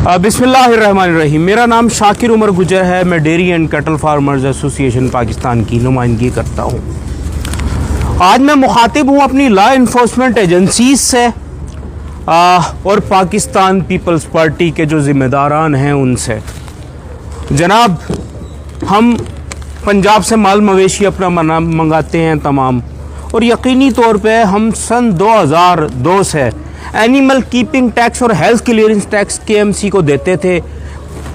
बिस्मिल्लाहिर्रहमानिर्रहीम। मेरा नाम शाकिर उमर गुजर है। मैं dairy and cattle farmers association Pakistan की नुमाइंदगी करता हूँ। आज मैं मुखातिब हूँ अपनी लॉ इन्फोर्समेंट एजेंसीज से और पाकिस्तान पीपल्स पार्टी के जो ज़िम्मेदारान हैं उनसे। जनाब, हम पंजाब से माल मवेशी अपना मंगाते हैं तमाम, और यकीनी तौर पे हम सन 2002 से एनिमल कीपिंग टैक्स और हेल्थ क्लियरेंस टैक्स केएमसी को देते थे।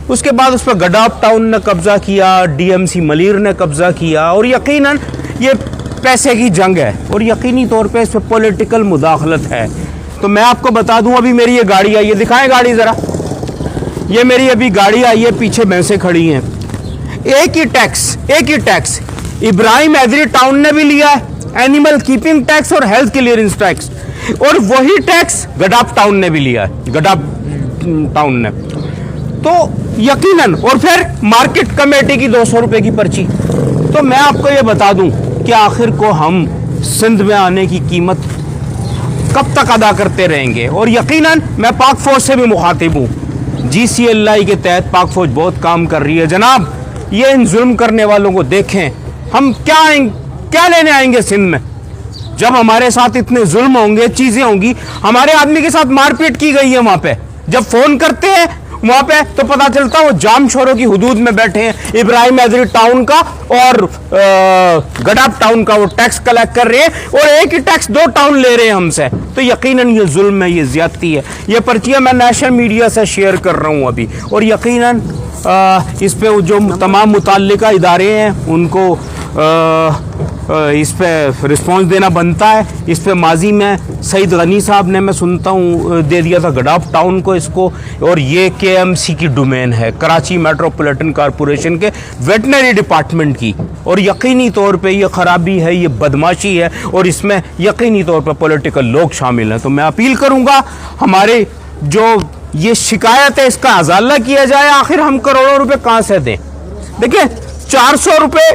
उसके बाद उस पर गडाफ टाउन ने कब्ज़ा किया, डीएमसी मलीर ने कब्ज़ा किया, और यकीनन ये पैसे की जंग है और यकीनी तौर पे इस पर पॉलिटिकल मुदाखलत है। तो मैं आपको बता दूं, अभी मेरी ये गाड़ी आई है, दिखाएं गाड़ी ज़रा। ये मेरी अभी गाड़ी आई है, पीछे भैंसें खड़ी हैं। एक ही टैक्स इब्राहिम हैदरी टाउन ने भी लिया है, एनिमल कीपिंग टैक्स और हेल्थ क्लियरेंस टैक्स, और वही टैक्स गडाफ टाउन ने भी लिया है, गडाफ टाउन ने। तो यकीनन, और फिर मार्केट कमेटी की 200 रुपए की पर्ची। तो मैं आपको ये बता दूं कि आखिर को हम सिंध में आने की कीमत कब तक अदा करते रहेंगे। और यकीनन मैं पाक फौज से भी मुखातिब हूँ। GCLI के तहत पाक फौज बहुत काम कर रही है। जनाब, ये इन जुल्म करने वालों को देखें। हम क्या लेने आएंगे सिंध में जब हमारे साथ इतने जुल्म होंगे, चीजें होंगी। हमारे आदमी के साथ मारपीट की गई है वहां पे। जब फोन करते हैं वहां पे तो पता चलता है वो जाम शोरों की हुदूद में बैठे हैं। इब्राहिम हैदरी टाउन का और गडाफ टाउन का वो टैक्स कलेक्ट कर रहे हैं, और एक ही टैक्स 2 टाउन ले रहे हैं हमसे। तो यकीनन ये जुल्म है, ये ज्यादती है। ये पर्चियां मैं नेशनल मीडिया से शेयर कर रहा हूं अभी, और यकीनन इस पे जो तमाम मुताल्लिका इदारे हैं उनको इस पे रिस्पॉन्स देना बनता है। इस पे माजी में सईद गनी साहब ने, मैं सुनता हूँ, दे दिया था गडाफ टाउन को इसको, और ये KMC की डोमेन है, कराची मेट्रोपॉलिटन कॉरपोरेशन के वेटनरी डिपार्टमेंट की। और यकीनी तौर पे ये खराबी है, ये बदमाशी है, और इसमें यकीनी तौर पे पॉलिटिकल लोग शामिल हैं। तो मैं अपील करूँगा, हमारे जो ये शिकायत है इसका अजाला किया जाए। आखिर हम करोड़ों रुपए कहाँ से दें? देखिए, 400 रुपये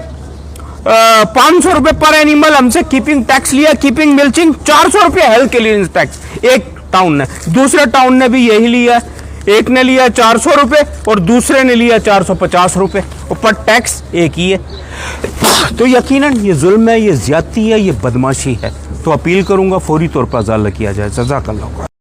500 रुपए पर एनिमल हमसे कीपिंग टैक्स लिया, कीपिंग मिल्चिंग 400 रुपये हेल्थ क्लियरेंस टैक्स एक टाउन ने, दूसरे टाउन ने भी यही लिया। एक ने लिया 400 रुपये और दूसरे ने लिया 450 रुपये, पर टैक्स एक ही है। तो यकीनन ये जुल्म है, ये ज्यादती है, ये बदमाशी है। तो अपील करूंगा फौरी तौर पर अजाला किया जाए। जज़ाकल्लाह।